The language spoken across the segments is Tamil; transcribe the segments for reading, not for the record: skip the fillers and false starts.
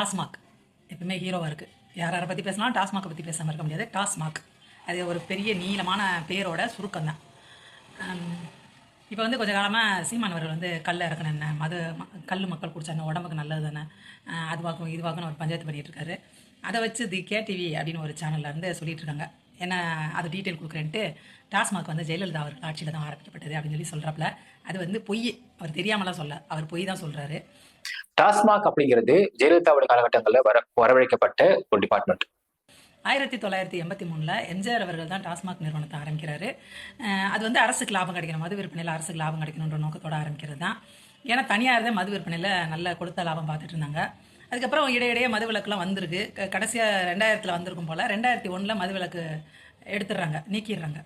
டாஸ்மாக் எப்பவுமே ஹீரோவாக இருக்குது. யார் யாரை பற்றி பேசலாம், டாஸ்மாக்கை பற்றி பேசாமல் இருக்க முடியாது. டாஸ்மாக் அது ஒரு பெரிய நீளமான பேரோட சுருக்கம் தான். இப்போ வந்து கொஞ்சம் காலமாக சீமானவர்கள் வந்து கல் இறக்கணும் என்ன, கல் மக்கள் குடிச்சா என்ன, உடம்புக்கு நல்லது தானே, அதுவாக்கும் இதுவாக்குன்னு ஒரு பஞ்சாயத்து பண்ணிகிட்டு இருக்காரு. அதை வச்சு தி கேடிவி அப்படின்னு ஒரு சேனலில் இருந்து சொல்லிட்டு இருக்காங்க. ஏன்னா அது டீட்டெயில் கொடுக்குறேன்ட்டு டாஸ்மாக் வந்து ஜெயலலிதா அவர்கள் ஆட்சியில் தான் ஆரம்பிக்கப்பட்டது அப்படின்னு சொல்லி சொல்கிறாப்புல. அது வந்து பொய், அவர் தெரியாமலாம் சொல்ல, அவர் பொய் தான் சொல்கிறாரு. டாஸ்மாக் அப்படிங்கிறது ஜெயலலிதாவோட காலகட்டங்களில் வரவழைக்கப்பட்ட ஒரு டிபார்ட்மெண்ட். 1983 எம்ஜிஆர் அவர்கள் தான் டாஸ்மாக் நிறுவனத்தை ஆரம்பிக்கிறாரு. அது வந்து அரசுக்கு லாபம் கிடைக்கணும், மது விற்பனையில் அரசுக்கு லாபம் கிடைக்கணுன்ற நோக்கத்தோடு ஆரம்பிக்கிறது தான். ஏன்னா தனியார் தான் மது விற்பனையில் நல்ல கொடுத்த லாபம் பார்த்துட்டு இருந்தாங்க. அதுக்கப்புறம் இடையிடையே மது விலக்குலாம் வந்திருக்கு. கடைசியாக 2000 வந்திருக்கும் போல் 2001 மது விலக்கு எடுத்துடுறாங்க, நீக்கிடுறாங்க.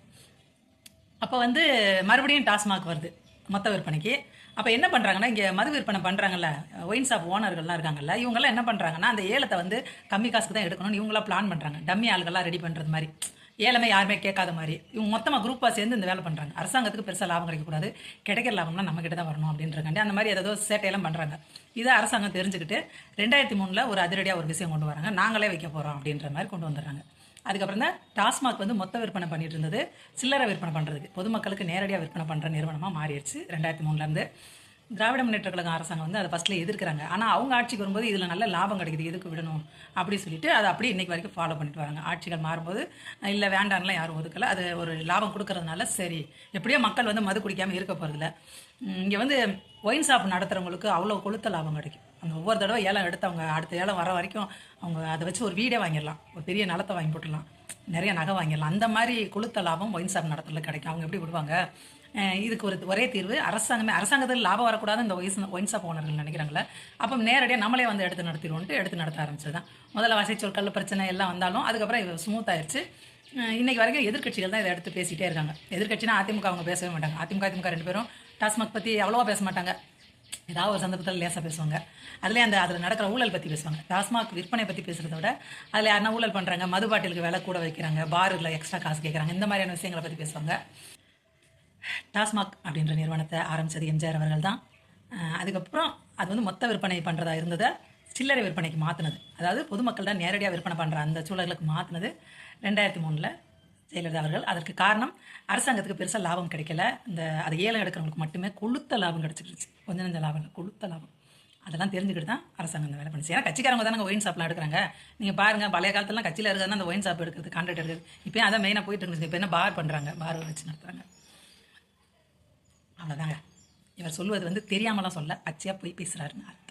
அப்போ வந்து மறுபடியும் டாஸ்மாக் வருது மொத்த விற்பனைக்கு. அப்போ என்ன பண்ணுறாங்கன்னா, இங்கே மது விற்பனை பண்ணுறாங்கல்ல, ஒயின் ஷாப் ஓனர்கள்லாம் இருக்காங்கல்ல, இவங்கெல்லாம் என்ன பண்ணுறாங்கன்னா, அந்த ஏலத்தை வந்து கம்மி காசுக்கு தான் எடுக்கணும்னு இவங்களாம் பிளான் பண்ணுறாங்க. டம்மி ஆள்கள்லாம் ரெடி பண்ணுறது மாதிரி, ஏலமே யாருமே கேட்காத மாதிரி இவங்க மொத்தமாக குரூப்பாக சேர்ந்து இந்த வேலை பண்ணுறாங்க. அரசாங்கத்துக்கு பெருசாக லாபம் கிடைக்கக்கூடாது, கிடைக்கிற லாபம்லாம் நம்ம கிட்ட தான் வரணும் அப்படின்றக்காண்டி அந்த மாதிரி ஏதோ சேட்டையெல்லாம் பண்ணுறாங்க. இதை அரசாங்கம் தெரிஞ்சுக்கிட்டு 2003 ஒரு அதிரடியாக ஒரு விஷயம் கொண்டு வராங்க. நாங்களே வைக்க போகிறோம் அப்படின்ற மாதிரி கொண்டு வந்துடுறாங்க. அதுக்கப்புறம் தான் டாஸ்மாக் வந்து மொத்த விற்பனை பண்ணிட்டு இருந்தது சில்லறை விற்பனை பண்ணுறதுக்கு, பொதுமக்களுக்கு நேரடியாக விற்பனை பண்ணுற நிறுவனமாக மாறிடுச்சு 2003. திராவிட முன்னேற்ற கழக அரசாங்கம் வந்து அதை ஃபஸ்ட்டில் எதிர்க்கிறாங்க. ஆனால் அவங்க ஆட்சிக்கு வரும்போது இதில் நல்ல லாபம் கிடைக்குது, எதுக்கு விடணும் அப்படி சொல்லிட்டு அதை அப்படியே இன்றைக்கி வரைக்கும் ஃபாலோ பண்ணிட்டு வராங்க. ஆட்சிகள் மாறும்போது இல்லை வேண்டாம்லாம் யாரும் ஒதுக்கலை. அது ஒரு லாபம் கொடுக்கறதுனால சரி, எப்படியோ மக்கள் வந்து மது குடிக்காமல் இருக்க போகிறதில்ல. இங்கே வந்து ஒயின் ஷாப் நடத்துகிறவங்களுக்கு அவ்வளோ கொளுத்த லாபம் கிடைக்கும். அந்த ஒவ்வொரு தடவை ஏலம் எடுத்தவங்க அடுத்த ஏலம் வர வரைக்கும் அவங்க அதை வச்சு ஒரு வீடே வாங்கிடலாம், ஒரு பெரிய நிலத்தை வாங்கி போட்டுடலாம், நிறைய நகை வாங்கிடலாம். அந்த மாதிரி கொளுத்த லாபம் ஒயின் ஷாப் நடத்துறதுல கிடைக்கும். அவங்க எப்படி விடுவாங்க? இதுக்கு ஒரே தீர்வு அரசாங்கத்தில் லாபம் வரக்கூடாது இந்த ஒயின் ஷாப் ஓனர்கள் நினைக்கிறாங்களே. அப்போ நேரடியாக நம்மளே வந்து எடுத்து நடத்த ஆரம்பிச்சது தான். முதல்ல வசைச்சொல் கல் பிரச்சனை எல்லாம் வந்தாலும் அதுக்கப்புறம் இது ஸ்மூத் ஆயிடுச்சு. இன்றைக்கி வரைக்கும் எதிர்கட்சிகள் தான் இதை எடுத்து பேசிகிட்டே இருக்காங்க. எதிர்கட்சினா அதிமுக அவங்க பேசவே மாட்டாங்க. அதிமுக ரெண்டு பேரும் டாஸ்மாக் பற்றி அவ்வளோவா பேச மாட்டாங்க. ஏதாவது ஒரு சந்தர்ப்பத்தில் லேசாக பேசுவாங்க. அதுலேயே அதில் நடக்கிற ஊழல் பற்றி பேசுவாங்க. டாஸ்மாக் விற்பனை பற்றி பேசுகிறத விட அதில் யாருன்னா ஊழல் பண்ணுறாங்க, மது பாட்டிலுக்கு விலை கூட வைக்கிறாங்க, பாரில் எக்ஸ்ட்ரா காசு கேட்குறாங்க, இந்த மாதிரியான விஷயங்களை பற்றி பேசுவாங்க. டாஸ்மாக் அப்படின்ற நிறுவனத்தை ஆரம்பித்தது எம்ஜிஆர் அவர்கள் தான். அதுக்கப்புறம் அது வந்து மொத்த விற்பனை பண்ணுறதா இருந்ததை சில்லறை விற்பனைக்கு மாற்றினது, அதாவது பொதுமக்கள் தான் நேரடியாக விற்பனை பண்ணுற அந்த சூழலுக்கு மாற்றினது 2003 ஜெயலலிதா அவர்கள். அதற்கு காரணம் அரசாங்கத்துக்கு பெருசாக லாபம் கிடைக்கல. அதை ஏலம் எடுக்கிறவங்களுக்கு மட்டுமே கொளுத்த லாபம் கிடச்சிருச்சு. கொஞ்சம் நஞ்ச லாபம் இல்லை, கொளுத்த லாபம். அதெல்லாம் தெரிஞ்சுக்கிட்டு தான் அரசாங்கம் அந்த வேலை பண்ணிச்சு. ஏன்னா கட்சிக்காரங்க தானே ஒயின் ஷாப்லாம் எடுக்கிறாங்க. நீங்கள் பாருங்கள், பழைய காலத்துலாம் கட்சியில் இருக்கிறதுனா அந்த ஒயின் ஷாப் எடுக்கிறது, கான்ட்ராக்ட் எடுக்கிறது. இப்போ அதான் மெயினாக போயிட்டு இருந்துச்சு. இப்போ என்ன பார் பண்ணுறாங்க, பார் வச்சு நடத்துகிறாங்க. அவ்வளோதாங்க. இவர் சொல்லுவது வந்து தெரியாமலாம் சொல்ல, பச்சையாக போய் பேசுகிறாருன்னு அர்த்தம்.